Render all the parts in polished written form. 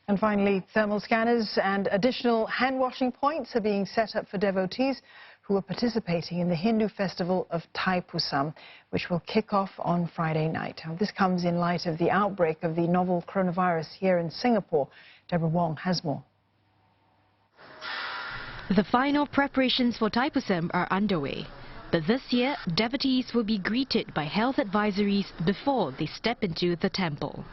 And finally, thermal scanners and additional hand-washing points are being set up for devotees who are participating in the Hindu festival of Thaipusam, which will kick off on Friday night. Now, this comes in light of the outbreak of the novel coronavirus here in Singapore. Deborah Wong has more. The final preparations for Thaipusam are underway. But this year, devotees will be greeted by health advisories before they step into the temple.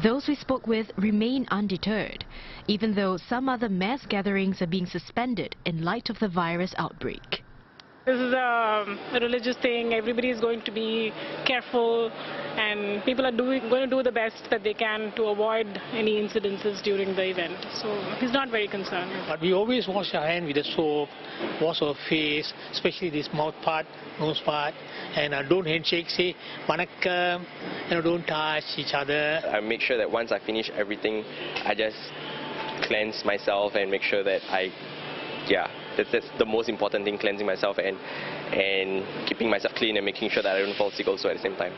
Those we spoke with remain undeterred, even though some other mass gatherings are being suspended in light of the virus outbreak. This is a religious thing. Everybody is going to be careful, and people are going to do the best that they can to avoid any incidences during the event. So he's not very concerned. But we always wash our hands with the soap, wash our face, especially this mouth part, nose part, and don't handshake, say vanakkam, don't touch each other. I make sure that once I finish everything, I just cleanse myself and make sure that that's the most important thing, cleansing myself and keeping myself clean and making sure that I don't fall sick also at the same time.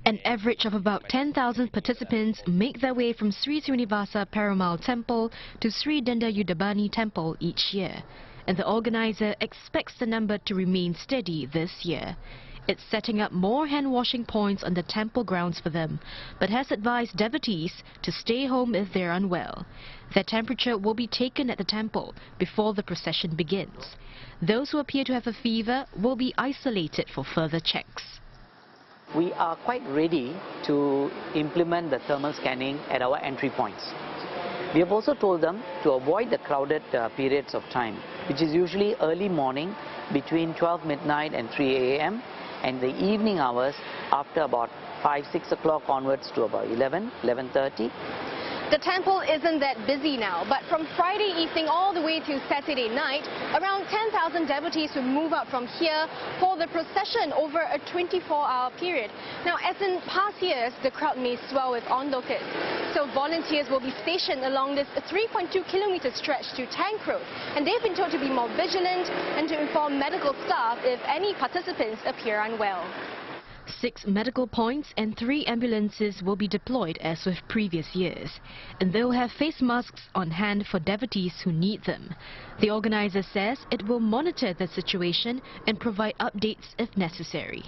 An average of about 10,000 participants make their way from Sri Srinivasa Perumal Temple to Sri Dendayudabani Temple each year, and the organizer expects the number to remain steady this year. It's setting up more hand-washing points on the temple grounds for them, but has advised devotees to stay home if they're unwell. Their temperature will be taken at the temple before the procession begins. Those who appear to have a fever will be isolated for further checks. We are quite ready to implement the thermal scanning at our entry points. We have also told them to avoid the crowded periods of time, which is usually early morning between 12 midnight and 3 a.m. and the evening hours after about 5-6 o'clock onwards to about 11:30. The temple isn't that busy now, but from Friday evening all the way to Saturday night, around 10,000 devotees will move out from here for the procession over a 24-hour period. Now, as in past years, the crowd may swell with onlookers. So volunteers will be stationed along this 3.2-kilometer stretch to Tank Road, and they've been told to be more vigilant and to inform medical staff if any participants appear unwell. 6 medical points and 3 ambulances will be deployed as with previous years, and they'll have face masks on hand for devotees who need them. The organizer says it will monitor the situation and provide updates if necessary.